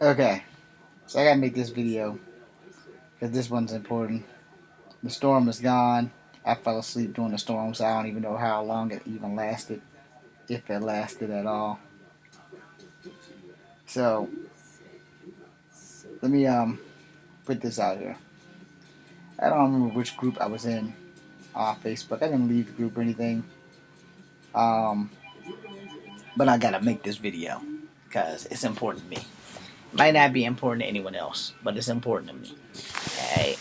Okay, so I gotta make this video because this one's important. The storm is gone. I fell asleep during the storm, so I don't even know how long it even lasted, if it lasted at all. So let me put this out here. I don't remember which group I was in on Facebook. I didn't leave the group or anything. Um, but I gotta make this video because it's important to me. Might not be important to anyone else, but it's important to me. Okay.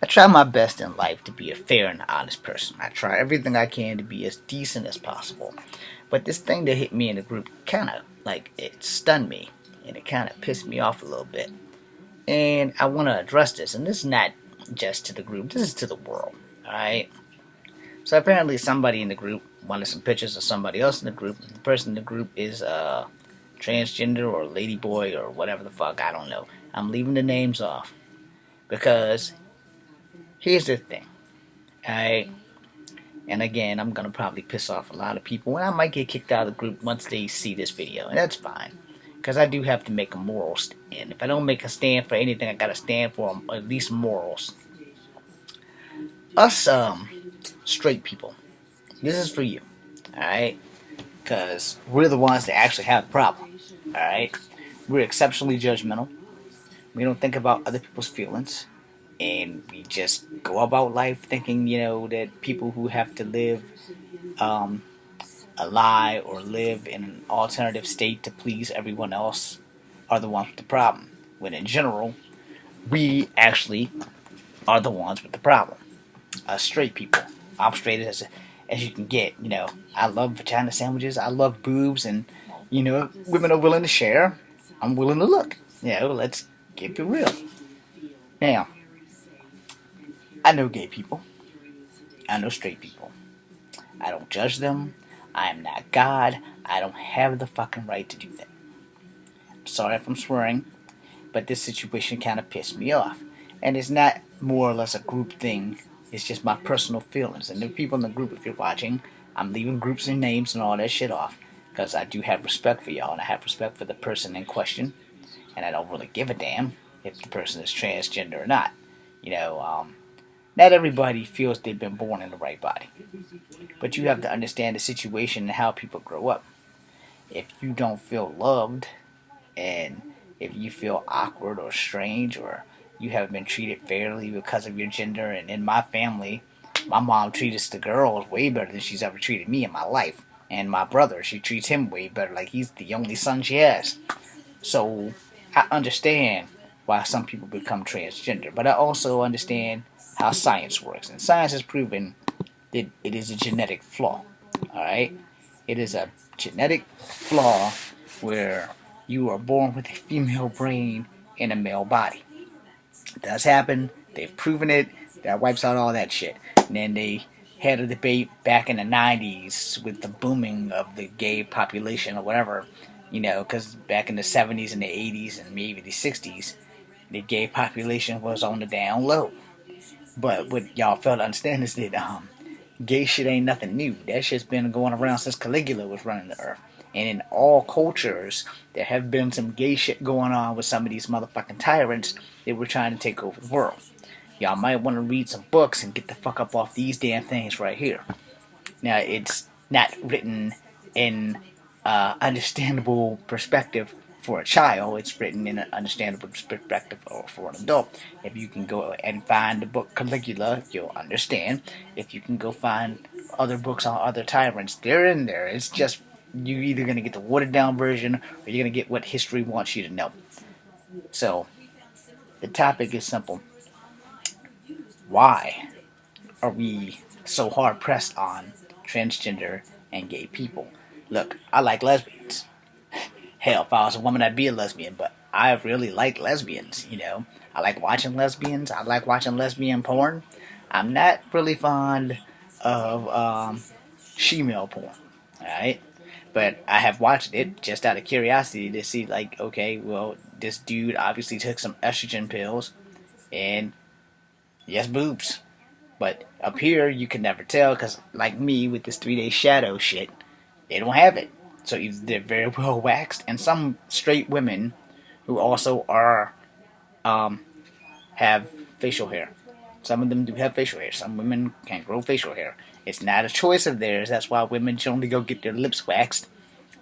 I try my best in life to be a fair and honest person. I try everything I can to be as decent as possible. But this thing that hit me in the group kind of, like, it stunned me. And it kind of pissed me off a little bit. And I want to address this. And this is not just to the group. This is to the world. Alright? So apparently somebody in the group wanted some pictures of somebody else in the group. The person in the group is transgender or ladyboy or whatever the fuck. I don't know. I'm leaving the names off. Because here's the thing. Alright? And again, I'm going to probably piss off a lot of people. And I might get kicked out of the group once they see this video. And that's fine. Because I do have to make a moral stand. If I don't make a stand for anything, I got to stand for at least morals. Us, straight people. This is for you. Alright? Because we're the ones that actually have the problem. Alright? We're exceptionally judgmental. We don't think about other people's feelings. And we just go about life thinking, that people who have to live a lie or live in an alternative state to please everyone else are the ones with the problem. When in general, we actually are the ones with the problem. Straight people. I'm straight as you can get. I love vagina sandwiches. I love boobs, and women are willing to share. I'm willing to look. Let's keep it real. Now, I know gay people. I know straight people. I don't judge them. I am not God. I don't have the fucking right to do that. I'm sorry if I'm swearing, but this situation kind of pissed me off. And it's not more or less a group thing. It's just my personal feelings. And the people in the group, if you're watching, I'm leaving groups and names and all that shit off. Because I do have respect for y'all, and I have respect for the person in question. And I don't really give a damn if the person is transgender or not. Not everybody feels they've been born in the right body. But you have to understand the situation and how people grow up. If you don't feel loved, and if you feel awkward or strange, or you haven't been treated fairly because of your gender, and in my family, my mom treats the girls way better than she's ever treated me in my life. And my brother, she treats him way better, like he's the only son she has. So, I understand why some people become transgender, but I also understand how science works. And science has proven that it is a genetic flaw. Alright? It is a genetic flaw where you are born with a female brain in a male body. It does happen. They've proven it. That wipes out all that shit. And then they had a debate back in the 90s with the booming of the gay population or whatever. Because back in the 70s and the 80s and maybe the 60s, the gay population was on the down low. But what y'all fail to understand is that gay shit ain't nothing new. That shit's been going around since Caligula was running the earth. And in all cultures, there have been some gay shit going on with some of these motherfucking tyrants that were trying to take over the world. Y'all might want to read some books and get the fuck up off these damn things right here. Now, it's not written in understandable perspective for a child. It's written in an understandable perspective for an adult. If you can go and find the book Caligula, you'll understand. If you can go find other books on other tyrants, they're in there. It's just you're either going to get the watered down version or you're going to get what history wants you to know. So, the topic is simple. Why are we so hard pressed on transgender and gay people? Look, I like lesbians. Hell, if I was a woman, I'd be a lesbian, but I really like lesbians, I like watching lesbians. I like watching lesbian porn. I'm not really fond of she-male porn, alright? But I have watched it just out of curiosity to see, like, okay, well, this dude obviously took some estrogen pills, and yes, boobs. But up here, you can never tell, because like me, with this 3-day shadow shit, they don't have it. So either they're very well waxed, and some straight women who also are have facial hair. Some of them do have facial hair. Some women can't grow facial hair. It's not a choice of theirs. That's why women generally go get their lips waxed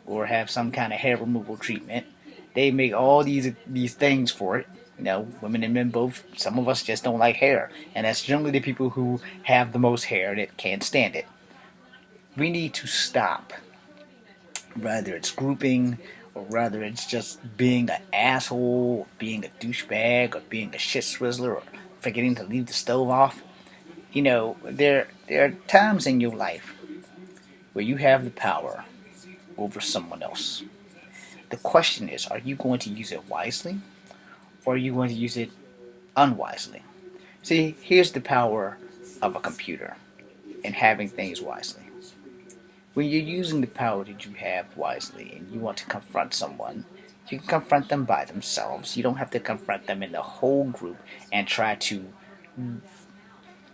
or have some kind of hair removal treatment. They make all these things for it. You know, women and men both. Some of us just don't like hair, and that's generally the people who have the most hair that can't stand it. We need to stop. Whether it's grouping, or whether it's just being an asshole, or being a douchebag, or being a shit swizzler, or forgetting to leave the stove off. You know, there are times in your life where you have the power over someone else. The question is, are you going to use it wisely, or are you going to use it unwisely? See, here's the power of a computer and having things wisely. When you're using the power that you have wisely and you want to confront someone, you can confront them by themselves. You don't have to confront them in the whole group and try to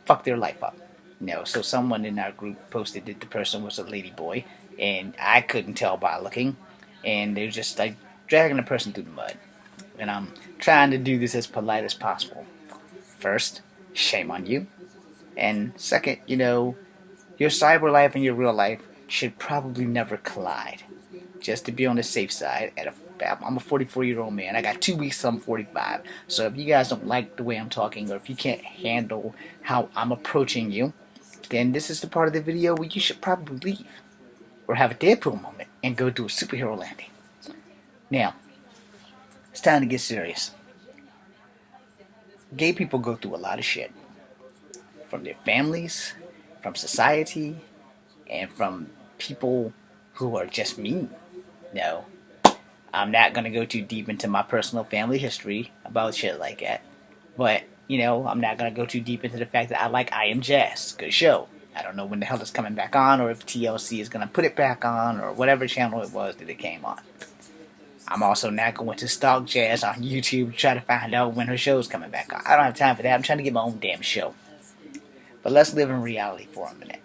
fuck their life up. You know, so someone in our group posted that the person was a lady boy, and I couldn't tell by looking, and they're just like dragging the person through the mud. And I'm trying to do this as polite as possible. First, shame on you. And second, you know, your cyber life and your real life should probably never collide. Just to be on the safe side. I'm a 44-year-old man. I got 2 weeks till I'm 45. So if you guys don't like the way I'm talking, or if you can't handle how I'm approaching you, then this is the part of the video where you should probably leave. Or have a Deadpool moment and go do a superhero landing. Now, it's time to get serious. Gay people go through a lot of shit. From their families, from society, and from people who are just mean. No, I'm not going to go too deep into my personal family history about shit like that. But, you know, I'm not going to go too deep into the fact that I like I Am Jazz. Good show. I don't know when the hell it's coming back on, or if TLC is going to put it back on, or whatever channel it was that it came on. I'm also not going to stalk Jazz on YouTube to try to find out when her show's coming back on. I don't have time for that. I'm trying to get my own damn show. But let's live in reality for a minute.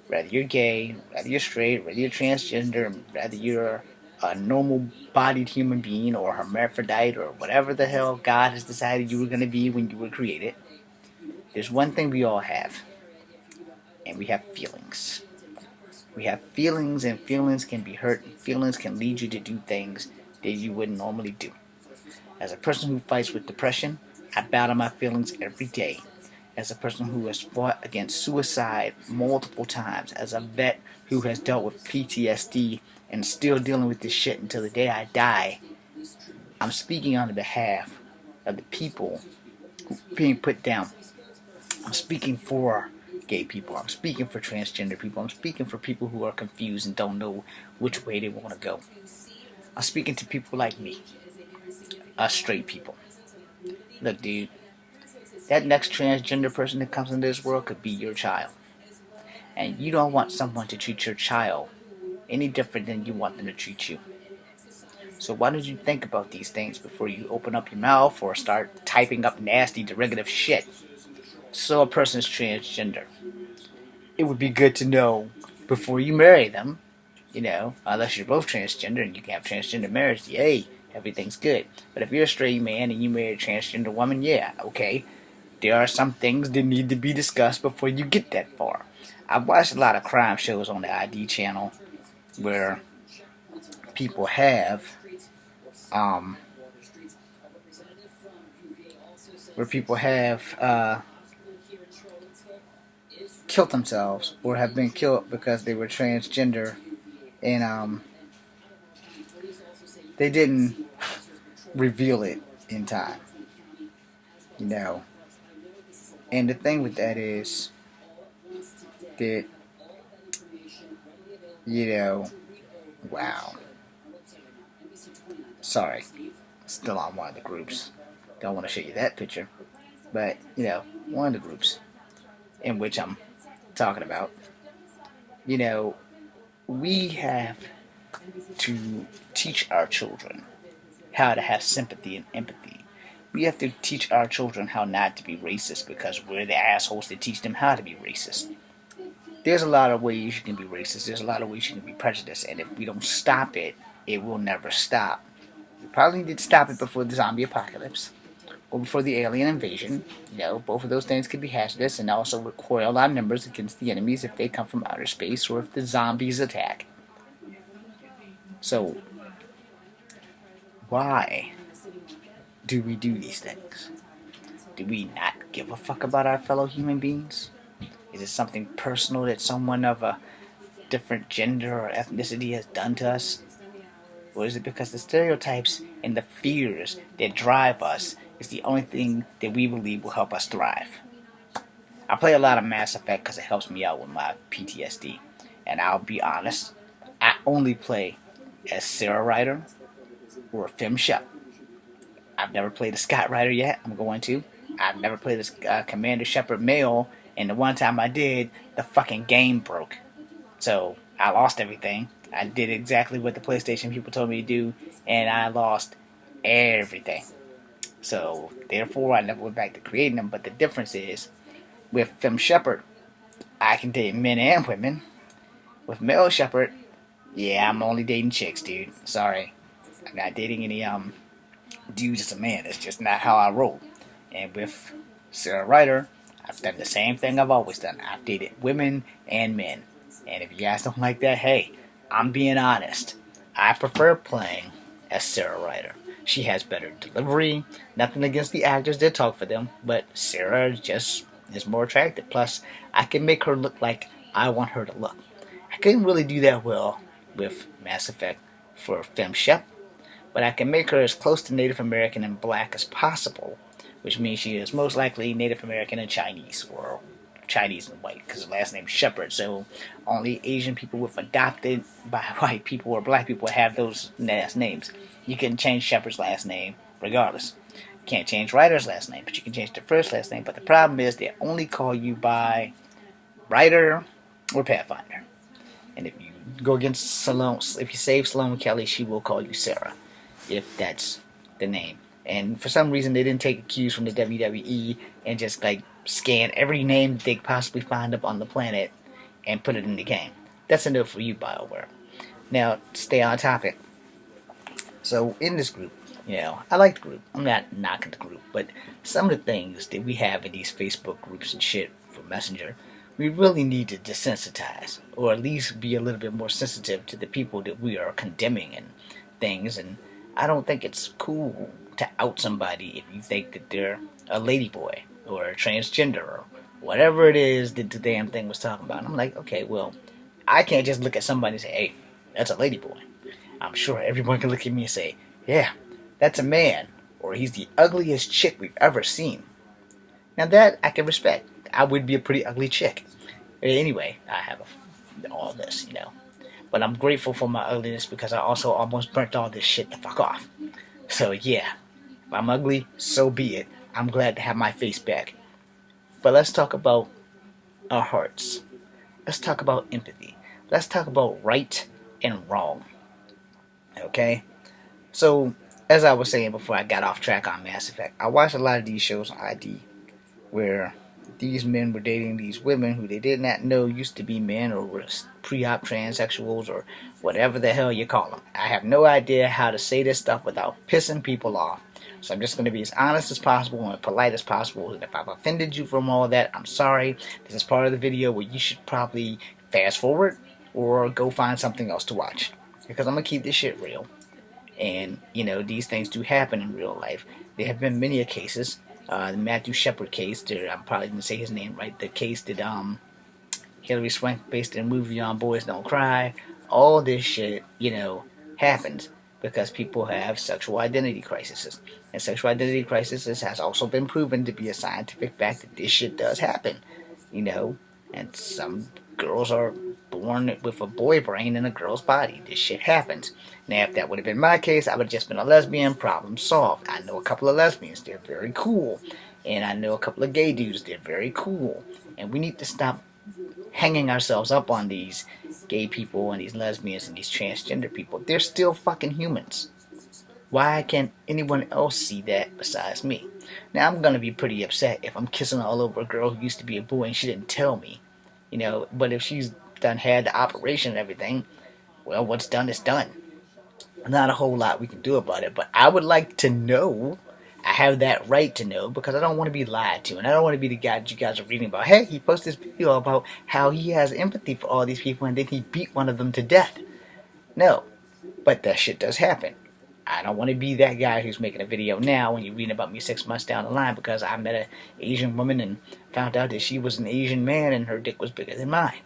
Whether you're gay, whether you're straight, whether you're transgender, whether you're a normal-bodied human being or hermaphrodite or whatever the hell God has decided you were going to be when you were created, there's one thing we all have, and we have feelings. We have feelings, and feelings can be hurt, and feelings can lead you to do things that you wouldn't normally do. As a person who fights with depression, I battle my feelings every day. As a person who has fought against suicide multiple times, as a vet who has dealt with PTSD and still dealing with this shit until the day I die, I'm speaking on behalf of the people who are being put down. I'm speaking for gay people. I'm speaking for transgender people. I'm speaking for people who are confused and don't know which way they want to go. I'm speaking to people like me, us straight people. Look, dude, that next transgender person that comes into this world could be your child. And you don't want someone to treat your child any different than you want them to treat you. So why don't you think about these things before you open up your mouth or start typing up nasty, derogative shit? So a person is transgender. It would be good to know before you marry them, you know, unless you're both transgender and you can have transgender marriage, yay, everything's good. But if you're a straight man and you marry a transgender woman, yeah, okay. There are some things that need to be discussed before you get that far. I've watched a lot of crime shows on the ID channel where people have killed themselves or have been killed because they were transgender and they didn't reveal it in time, you know. And the thing with that is that, you know, wow. Sorry, still on one of the groups. Don't want to show you that picture, but, you know, one of the groups in which I'm talking about, you know, we have to teach our children how to have sympathy and empathy. We have to teach our children how not to be racist because we're the assholes that teach them how to be racist. there's a lot of ways you can be racist. There's a lot of ways you can be prejudiced, and if we don't stop it, it will never stop. We probably need to stop it before the zombie apocalypse or before the alien invasion. Both of those things could be hazardous and also recoil our numbers against the enemies if they come from outer space or if the zombies attack. So, why do we do these things? Do we not give a fuck about our fellow human beings? Is it something personal that someone of a different gender or ethnicity has done to us? Or is it because the stereotypes and the fears that drive us is the only thing that we believe will help us thrive? I play a lot of Mass Effect because it helps me out with my PTSD. And I'll be honest, I only play as Sarah Ryder or Fem Shep. I've never played a Scott Ryder yet. I'm going to. I've never played as Commander Shepard male, and the one time I did, the fucking game broke. So I lost everything. I did exactly what the PlayStation people told me to do, and I lost everything. So therefore, I never went back to creating them. But the difference is, with Fem Shepard, I can date men and women. With male Shepard, yeah, I'm only dating chicks, dude. Sorry, I'm not dating any dudes as a man. It's just not how I roll. And with Sarah Ryder, I've done the same thing I've always done. I've dated women and men. And if you guys don't like that, hey, I'm being honest. I prefer playing as Sarah Ryder. She has better delivery. Nothing against the actors that talk for them, but Sarah just is more attractive. Plus, I can make her look like I want her to look. I couldn't really do that well with Mass Effect for Fem Shep, but I can make her as close to Native American and black as possible, which means she is most likely Native American and Chinese, or Chinese and white, because her last name's Shepard, so only Asian people with adopted by white people or black people have those last names. You can change Shepard's last name regardless. You can't change Ryder's last name, but you can change the first last name. But the problem is they only call you by Ryder or Pathfinder. And if you go against Salome, if you save Salome Kelly, she will call you Sarah, if that's the name. And for some reason, they didn't take cues from the WWE and just scan every name they could possibly find up on the planet and put it in the game. That's a note for you, BioWare. Now, to stay on topic. So, in this group, I like the group. I'm not knocking the group, but some of the things that we have in these Facebook groups and shit for Messenger, we really need to desensitize, or at least be a little bit more sensitive to the people that we are condemning and things. And I don't think it's cool to out somebody if you think that they're a ladyboy or a transgender or whatever it is that the damn thing was talking about. And I'm like, okay, well, I can't just look at somebody and say, hey, that's a ladyboy. I'm sure everyone can look at me and say, yeah, that's a man, or he's the ugliest chick we've ever seen. Now that I can respect. I would be a pretty ugly chick. Anyway, I have all this, But I'm grateful for my ugliness because I also almost burnt all this shit the fuck off. So yeah, if I'm ugly, so be it. I'm glad to have my face back. But let's talk about our hearts. Let's talk about empathy. Let's talk about right and wrong. Okay? So, as I was saying before I got off track on Mass Effect, I watched a lot of these shows on ID where these men were dating these women who they did not know used to be men or were pre-op transsexuals or whatever the hell you call them. I have no idea how to say this stuff without pissing people off. So I'm just going to be as honest as possible and polite as possible. And if I've offended you from all that, I'm sorry. This is part of the video where you should probably fast forward or go find something else to watch. Because I'm going to keep this shit real. And, these things do happen in real life. There have been many cases. The Matthew Shepard case, I'm probably going to say his name right, the case that Hilary Swank based in a movie on Boys Don't Cry. All this shit, happens because people have sexual identity crises. And sexual identity crisis has also been proven to be a scientific fact that this shit does happen. And some girls are born with a boy brain in a girl's body. This shit happens. Now, if that would have been my case, I would have just been a lesbian, problem solved. I know a couple of lesbians, they're very cool. And I know a couple of gay dudes, they're very cool. And we need to stop hanging ourselves up on these gay people and these lesbians and these transgender people. They're still fucking humans. Why can't anyone else see that besides me? Now, I'm going to be pretty upset if I'm kissing all over a girl who used to be a boy and she didn't tell me. But if she's done had the operation and everything, well, what's done is done. Not a whole lot we can do about it, but I would like to know. I have that right to know because I don't want to be lied to, and I don't want to be the guy that you guys are reading about. Hey, he posted this video about how he has empathy for all these people, and then he beat one of them to death. No, but that shit does happen. I don't want to be that guy who's making a video now when you're reading about me 6 months down the line because I met an Asian woman and found out that she was an Asian man and her dick was bigger than mine.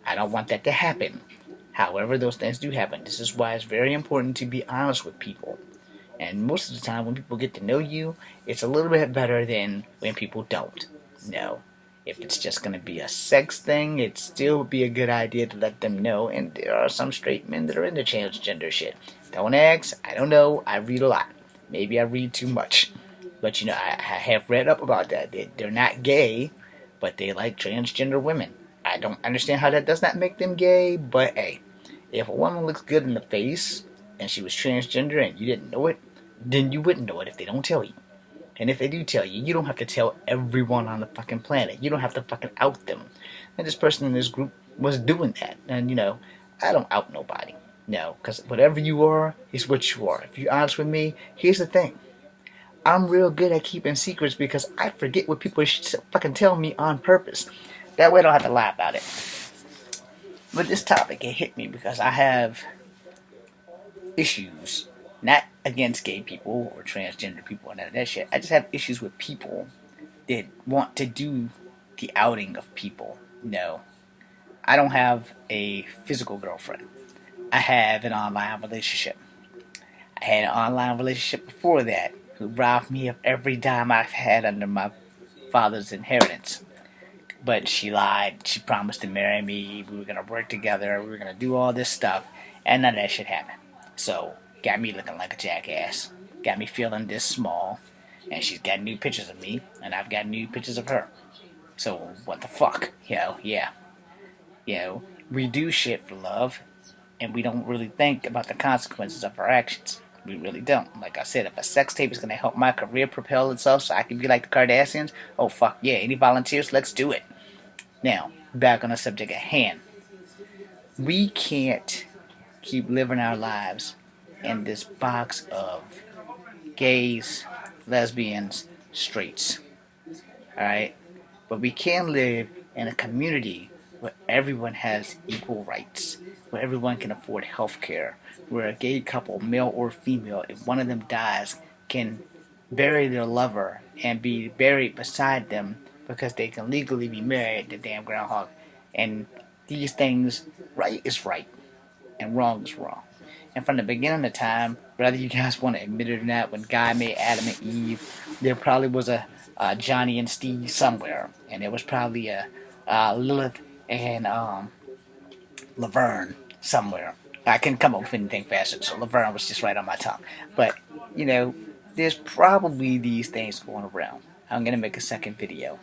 I don't want that to happen. However, those things do happen. This is why it's very important to be honest with people. And most of the time, when people get to know you, it's a little bit better than when people don't. No. If it's just going to be a sex thing, it'd still be a good idea to let them know. And there are some straight men that are into transgender shit. Don't ask. I don't know. I read a lot. Maybe I read too much. But, I have read up about that. They're not gay, but they like transgender women. I don't understand how that does not make them gay, but hey. If a woman looks good in the face, and she was transgender and you didn't know it, then you wouldn't know it if they don't tell you. And if they do tell you, you don't have to tell everyone on the fucking planet. You don't have to fucking out them. And this person in this group was doing that. And, I don't out nobody. No, because whatever you are is what you are. If you're honest with me, here's the thing. I'm real good at keeping secrets because I forget what people fucking tell me on purpose. That way I don't have to lie about it. But this topic, it hit me because I have issues, not against gay people or transgender people and none of that shit. I just have issues with people that want to do the outing of people. No, I don't have a physical girlfriend. I have an online relationship. I had an online relationship before that who robbed me of every dime I've had under my father's inheritance. But she lied. She promised to marry me. We were going to work together. We were going to do all this stuff. And none of that shit happened. So, got me looking like a jackass. Got me feeling this small. And she's got new pictures of me. And I've got new pictures of her. So, what the fuck? Yeah. We do shit for love. And we don't really think about the consequences of our actions. We really don't. Like I said, if a sex tape is going to help my career propel itself so I can be like the Kardashians, oh fuck yeah, any volunteers? Let's do it. Now, back on the subject at hand. We can't keep living our lives in this box of gays, lesbians, straights. Alright? But we can live in a community where everyone has equal rights, where everyone can afford health care, where a gay couple, male or female, if one of them dies, can bury their lover and be buried beside them because they can legally be married to damn groundhog. And these things, right is right, and wrong is wrong. And from the beginning of time, whether you guys want to admit it or not, when God made Adam and Eve, there probably was a Johnny and Steve somewhere, and there was probably a Lilith and Laverne somewhere. I couldn't come up with anything faster, so Laverne was just right on my tongue. But, there's probably these things going around. I'm going to make a second video